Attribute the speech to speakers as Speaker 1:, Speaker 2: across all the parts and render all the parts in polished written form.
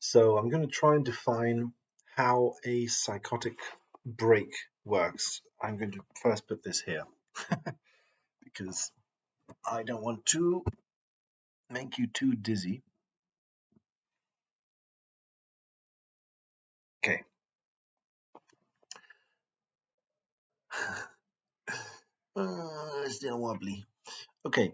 Speaker 1: So I'm going to try and define how a psychotic break works. I'm going to first put this here because I don't want to make you too dizzy. Okay. Still wobbly. Okay.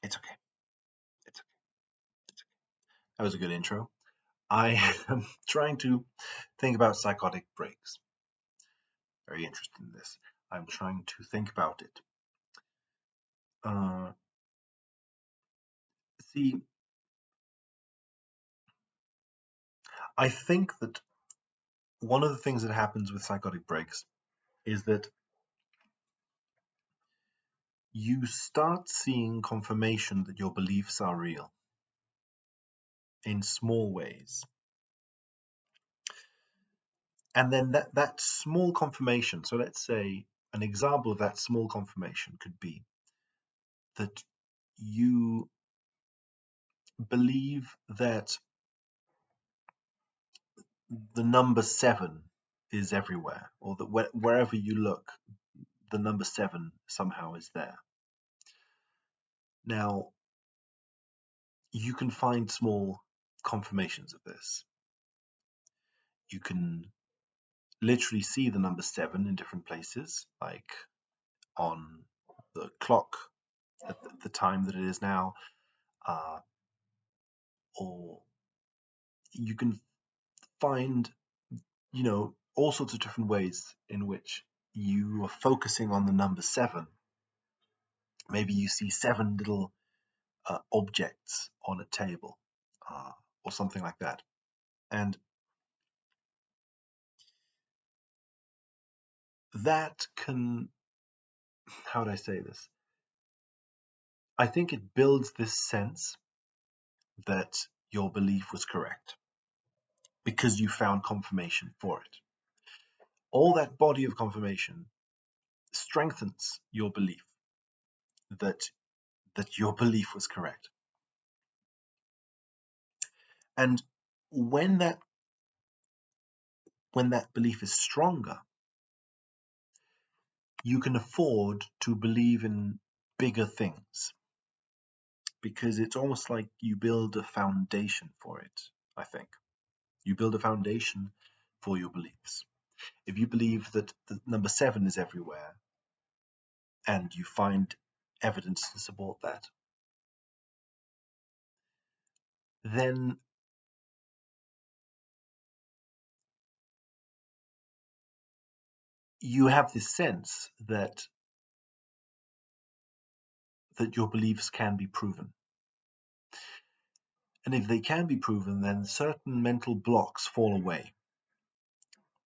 Speaker 1: It's okay. It's okay. That was a good intro. I am trying to think about psychotic breaks. Very interested in this. I'm trying to think about it. Uh, See, I think that one of the things that happens with psychotic breaks is that you start seeing confirmation that your beliefs are real in small ways. And then that small confirmation, so let's say an example of that small confirmation could be that you believe that the number 7 is everywhere, or that wherever you look, the number 7 somehow is there. Now, you can find small confirmations of this. You can literally see the number 7 in different places, like on the clock at the time that it is now, or you can find, all sorts of different ways in which you are focusing on the number 7. Maybe you see 7 little objects on a table, or something like that. And that can, how would I say this? I think it builds this sense that your belief was correct because you found confirmation for it. All that body of confirmation strengthens your belief that your belief was correct. And when that belief is stronger, you can afford to believe in bigger things because it's almost like you build a foundation for it. I think you build a foundation for your beliefs. If you believe that the number 7 is everywhere and you find evidence to support that, then you have this sense that your beliefs can be proven. And if they can be proven, then certain mental blocks fall away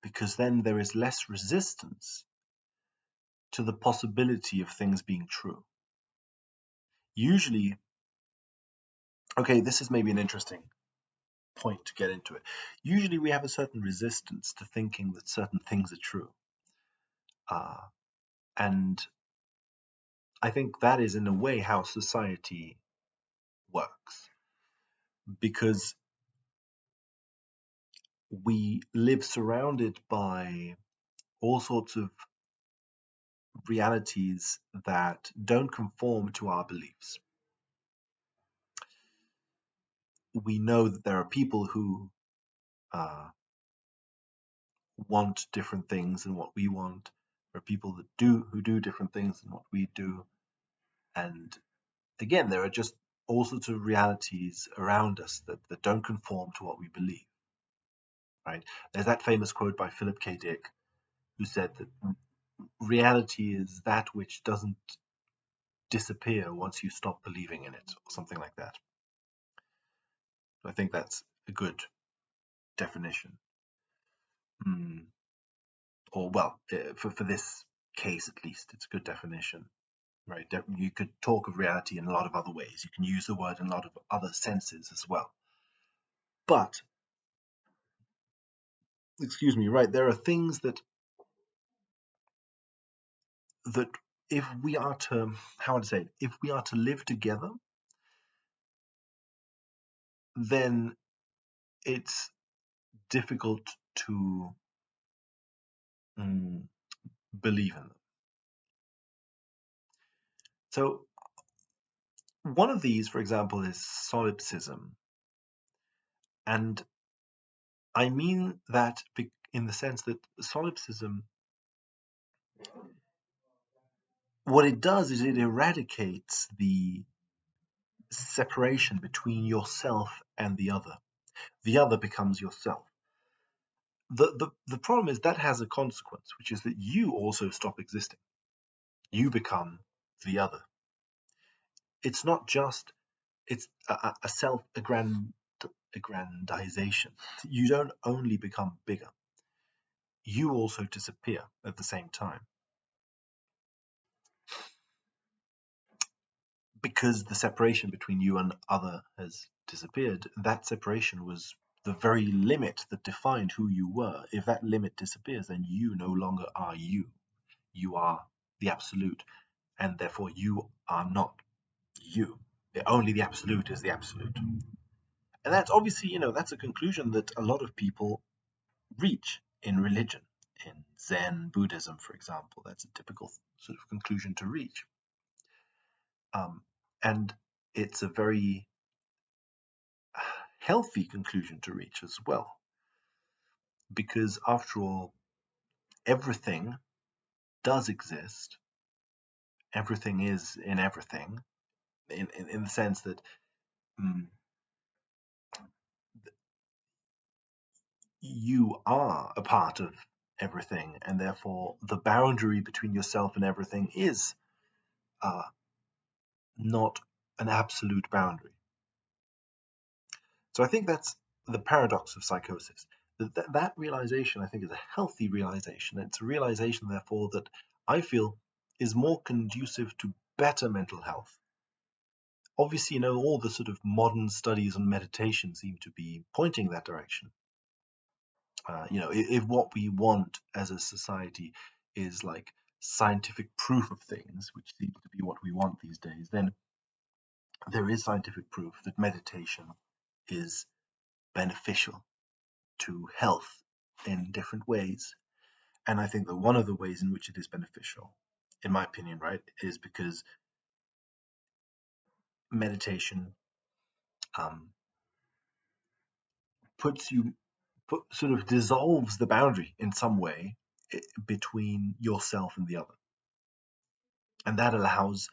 Speaker 1: because then there is less resistance to the possibility of things being true. Usually, okay, this is maybe an interesting point to get into it. Usually we have a certain resistance to thinking that certain things are true. And I think that is in a way how society works, because we live surrounded by all sorts of realities that don't conform to our beliefs. We know that there are people who want different things than what we want. There are people who do different things than what we do. And again, there are just all sorts of realities around us that don't conform to what we believe. Right? There's that famous quote by Philip K. Dick, who said that reality is that which doesn't disappear once you stop believing in it, or something like that. I think that's a good definition. Or, well, for this case at least, it's a good definition. Right? You could talk of reality in a lot of other ways. You can use the word in a lot of other senses as well. But, excuse me, right, there are things that if we are to, how would I say it, if we are to live together, then it's difficult to believe in them. So one of these, for example, is solipsism. And I mean that in the sense that solipsism, what it does is it eradicates the separation between yourself and the other. The other becomes yourself. The problem is that has a consequence, which is that you also stop existing. You become the other. It's not just it's a self-aggrandization. You don't only become bigger, you also disappear at the same time. Because the separation between you and other has disappeared, that separation was the very limit that defined who you were. If that limit disappears, then you no longer are you. You are the absolute, and therefore you are not you. Only the absolute is the absolute. And that's obviously, that's a conclusion that a lot of people reach in religion. In Zen Buddhism, for example, that's a typical sort of conclusion to reach. And it's a very healthy conclusion to reach as well. Because after all, everything does exist. Everything is in everything, in the sense that you are a part of everything, and therefore the boundary between yourself and everything is not an absolute boundary. So I think that's the paradox of psychosis. That realization, I think, is a healthy realization. It's a realization, therefore, that I feel is more conducive to better mental health. Obviously, all the sort of modern studies on meditation seem to be pointing that direction. If what we want as a society is like scientific proof of things, which seems to be what we want these days, then there is scientific proof that meditation is beneficial to health in different ways. And I think that one of the ways in which it is beneficial, in my opinion, right, is because meditation sort of dissolves the boundary in some way between yourself and the other. And that allows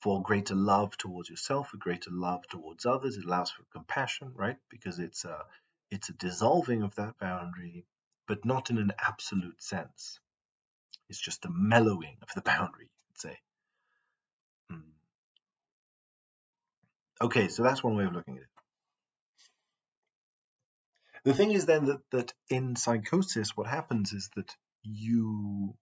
Speaker 1: for greater love towards yourself, a greater love towards others. It allows for compassion, right? Because it's a dissolving of that boundary, but not in an absolute sense. It's just a mellowing of the boundary, you could say. Okay, so that's one way of looking at it. The thing is then that in psychosis, what happens is that you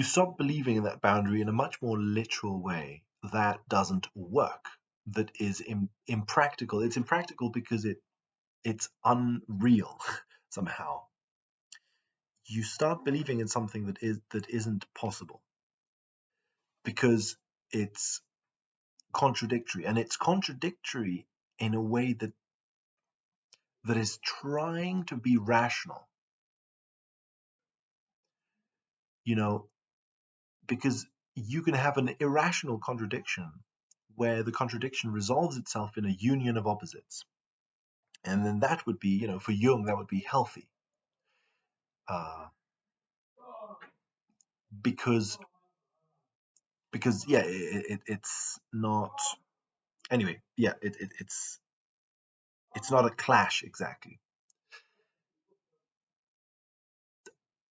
Speaker 1: stop believing in that boundary in a much more literal way. That doesn't work. That is impractical. It's impractical because it's unreal somehow. You start believing in something that isn't possible because it's contradictory, and it's contradictory in a way that is trying to be rational. Because you can have an irrational contradiction where the contradiction resolves itself in a union of opposites. And then that would be, for Jung, that would be healthy. Because yeah, it's not, anyway, yeah, it's not a clash exactly.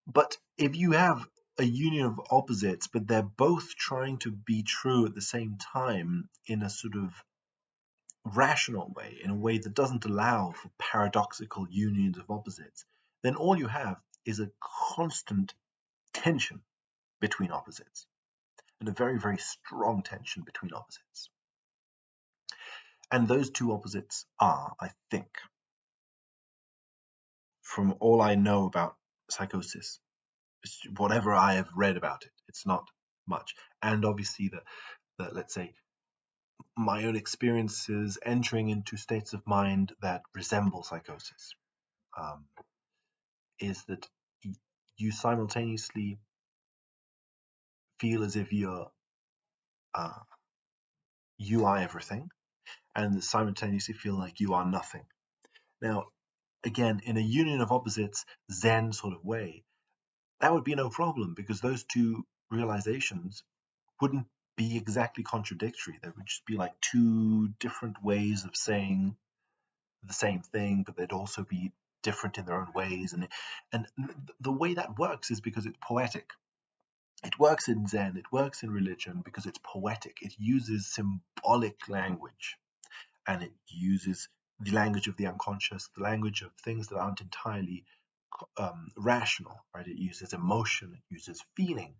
Speaker 1: But if you have a union of opposites, but they're both trying to be true at the same time in a sort of rational way, in a way that doesn't allow for paradoxical unions of opposites, then all you have is a constant tension between opposites, and a very, very strong tension between opposites. And those two opposites are, I think, from all I know about psychosis, whatever I have read about it, it's not much. And obviously that, let's say, my own experiences entering into states of mind that resemble psychosis, um, is that you simultaneously feel as if uh, you are everything, and simultaneously feel like you are nothing. Now, again, in a union of opposites, Zen sort of way, that would be no problem because those two realizations wouldn't be exactly contradictory. They would just be like two different ways of saying the same thing, but they'd also be different in their own ways. And the way that works is because it's poetic. It works in Zen, it works in religion because it's poetic. It uses symbolic language, and it uses the language of the unconscious, the language of things that aren't entirely rational, right? It uses emotion, it uses feeling,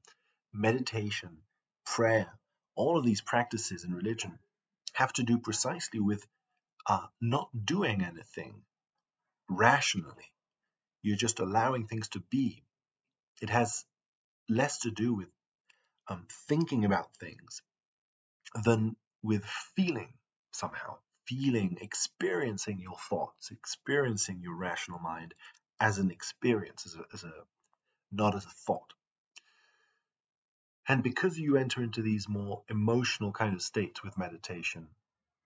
Speaker 1: meditation, prayer. All of these practices in religion have to do precisely with not doing anything rationally. You're just allowing things to be. It has less to do with thinking about things than with feeling somehow. Feeling, experiencing your thoughts, experiencing your rational mind as an experience, as a not as a thought. And because you enter into these more emotional kind of states with meditation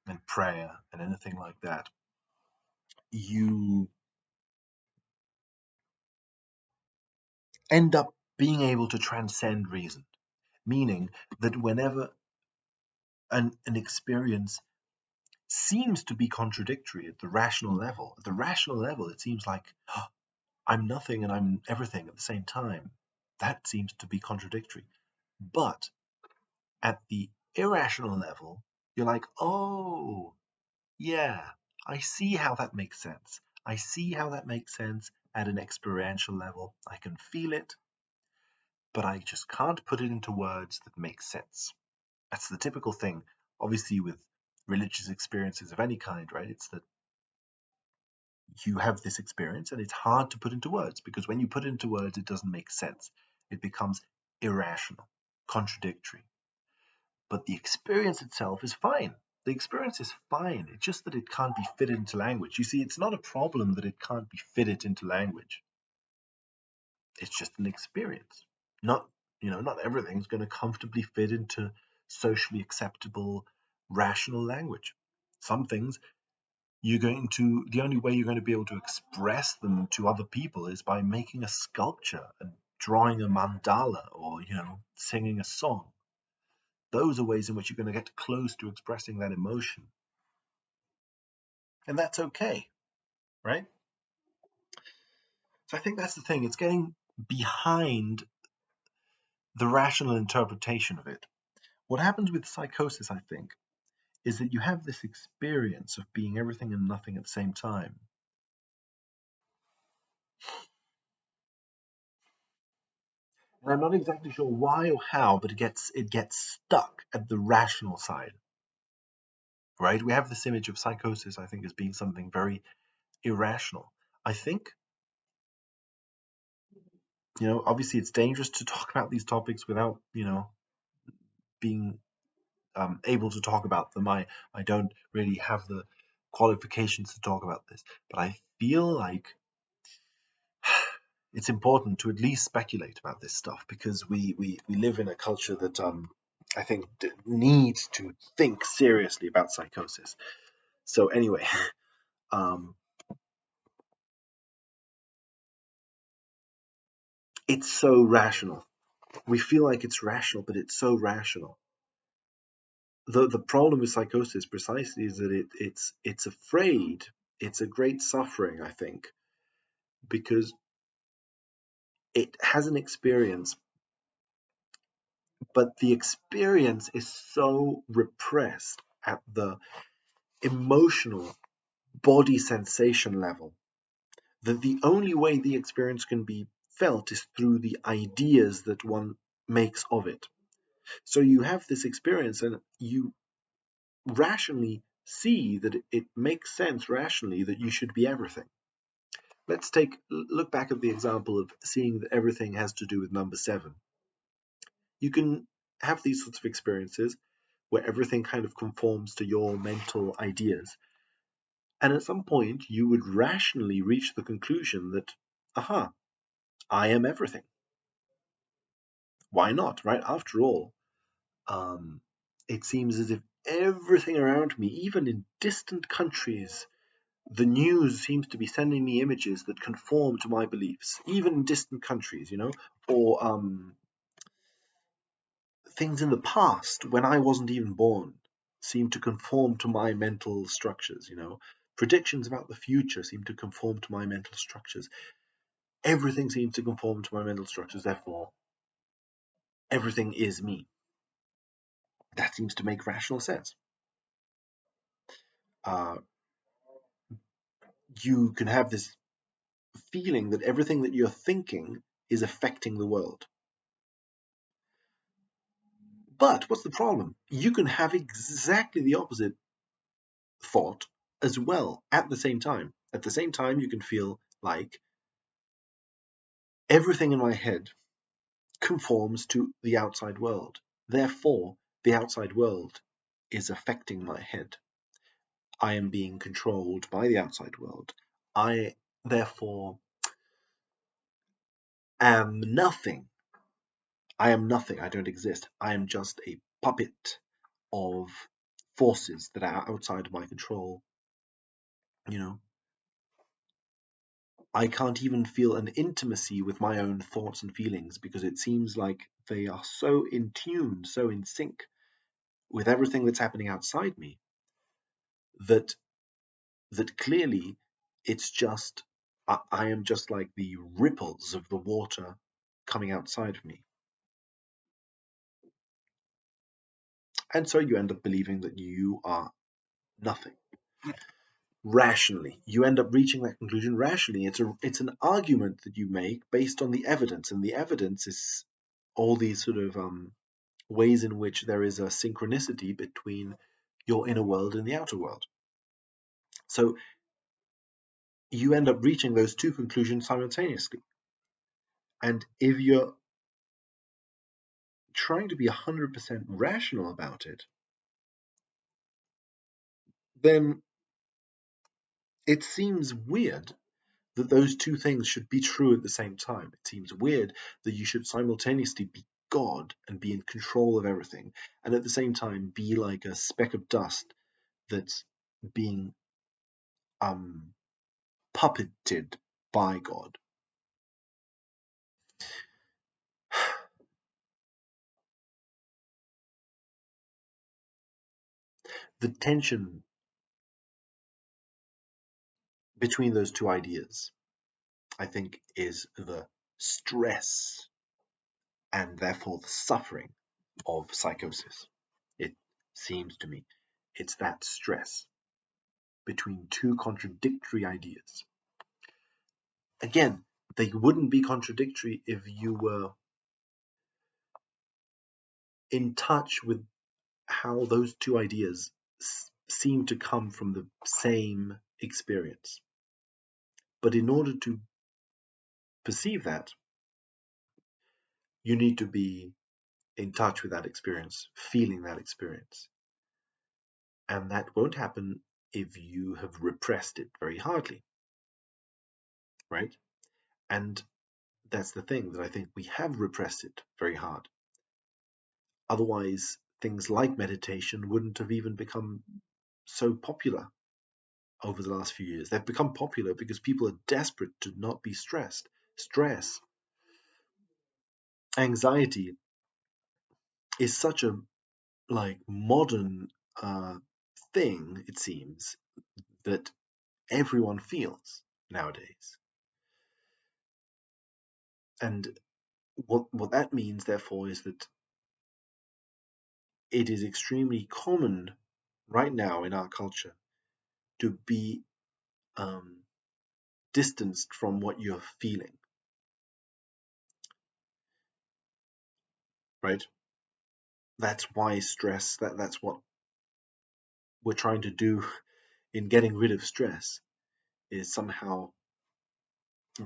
Speaker 1: and prayer and anything like that, you end up being able to transcend reason. Meaning that whenever an experience seems to be contradictory at the rational level, it seems like, "Oh, I'm nothing and I'm everything at the same time." That seems to be contradictory. But at the irrational level, you're like, oh, yeah, I see how that makes sense. I see how that makes sense at an experiential level. I can feel it, but I just can't put it into words that make sense. That's the typical thing, obviously, with religious experiences of any kind, right? It's that you have this experience and it's hard to put into words because when you put it into words, it doesn't make sense. It becomes irrational, contradictory. But the experience itself is fine. The experience is fine. It's just that it can't be fitted into language. You see, it's not a problem that it can't be fitted into language. It's just an experience. Not, not everything's going to comfortably fit into socially acceptable, rational language. Some things the only way you're going to be able to express them to other people is by making a sculpture and drawing a mandala or, singing a song. Those are ways in which you're going to get close to expressing that emotion. And that's okay, right? So I think that's the thing. It's getting behind the rational interpretation of it. What happens with psychosis, I think, is that you have this experience of being everything and nothing at the same time. And I'm not exactly sure why or how, but it gets stuck at the rational side, right? We have this image of psychosis, I think, as being something very irrational. I think, obviously it's dangerous to talk about these topics without, being able to talk about them. I don't really have the qualifications to talk about this, but I feel like it's important to at least speculate about this stuff because we live in a culture that I think needs to think seriously about psychosis. So anyway, um, it's so rational. We feel like it's rational, but it's so rational. The problem with psychosis precisely is that it's afraid. It's a great suffering, I think, because it has an experience, but the experience is so repressed at the emotional body sensation level that the only way the experience can be felt is through the ideas that one makes of it. So you have this experience and you rationally see that it makes sense rationally that you should be everything. Let's look back at the example of seeing that everything has to do with number 7. You can have these sorts of experiences where everything kind of conforms to your mental ideas. And at some point, you would rationally reach the conclusion that, aha, I am everything. Why not, right? After all, um, it seems as if everything around me, even in distant countries, the news seems to be sending me images that conform to my beliefs, even in distant countries, or things in the past when I wasn't even born seem to conform to my mental structures. Predictions about the future seem to conform to my mental structures. Everything seems to conform to my mental structures, therefore, everything is me. That seems to make rational sense. Uh, you can have this feeling that everything that you're thinking is affecting the world. But what's the problem? You can have exactly the opposite thought as well at the same time. At the same time, you can feel like everything in my head conforms to the outside world. Therefore, the outside world is affecting my head. I am being controlled by the outside world. I, therefore, am nothing. I am nothing. I don't exist. I am just a puppet of forces that are outside of my control. You know, I can't even feel an intimacy with my own thoughts and feelings because it seems like they are so in tune, so in sync with everything that's happening outside me that clearly it's just I am just like the ripples of the water coming outside of me. And so you end up believing that you are nothing. Rationally, you end up reaching that conclusion rationally. It's an argument that you make based on the evidence, and the evidence is all these sort of ways in which there is a synchronicity between your inner world and the outer world. So you end up reaching those two conclusions simultaneously. And if you're trying to be 100% rational about it, then it seems weird that those two things should be true at the same time. It seems weird that you should simultaneously be God and be in control of everything, and at the same time be like a speck of dust that's being puppeted by God. The tension between those two ideas, I think, is the stress and therefore the suffering of psychosis. It seems to me it's that stress between two contradictory ideas. Again, they wouldn't be contradictory if you were in touch with how those two ideas seem to come from the same experience. But in order to perceive that, you need to be in touch with that experience, feeling that experience. And that won't happen if you have repressed it very hardly, right? And that's the thing, that I think we have repressed it very hard. Otherwise, things like meditation wouldn't have even become so popular over the last few years. They've become popular because people are desperate to not be stressed. Stress, anxiety is such a modern thing, it seems, that everyone feels nowadays. And what that means, therefore, is that it is extremely common right now in our culture to be distanced from what you're feeling, right? That's why stress, that's what we're trying to do in getting rid of stress, is somehow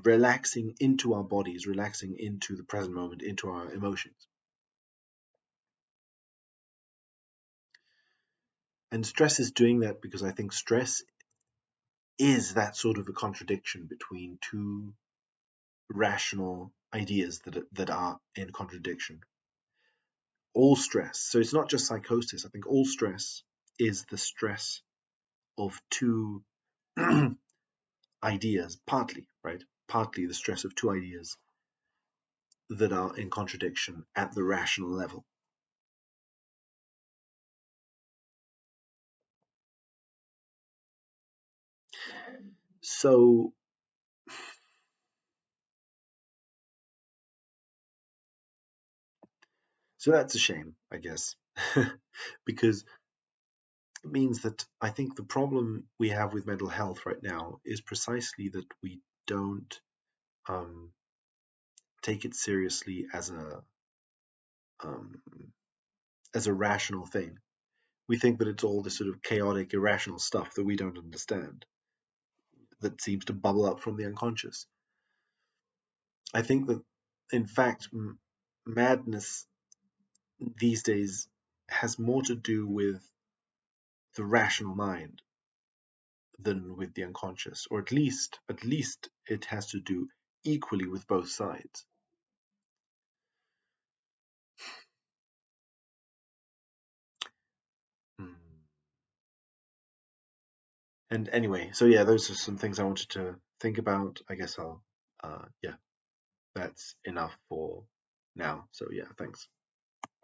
Speaker 1: relaxing into our bodies, relaxing into the present moment, into our emotions. And stress is doing that because I think stress is that sort of a contradiction between two rational ideas that are in contradiction. All stress, so it's not just psychosis. I think all stress is the stress of two ideas, partly, right? Partly the stress of two ideas that are in contradiction at the rational level. So, so that's a shame, I guess, because it means that I think the problem we have with mental health right now is precisely that we don't um, take it seriously um, as a rational thing. We think that it's all this sort of chaotic, irrational stuff that we don't understand that seems to bubble up from the unconscious. I think that, in fact, madness these days has more to do with the rational mind than with the unconscious, or at least it has to do equally with both sides. Mm. And anyway, so yeah, those are some things I wanted to think about. I guess I'll, yeah, that's enough for now. So yeah, thanks.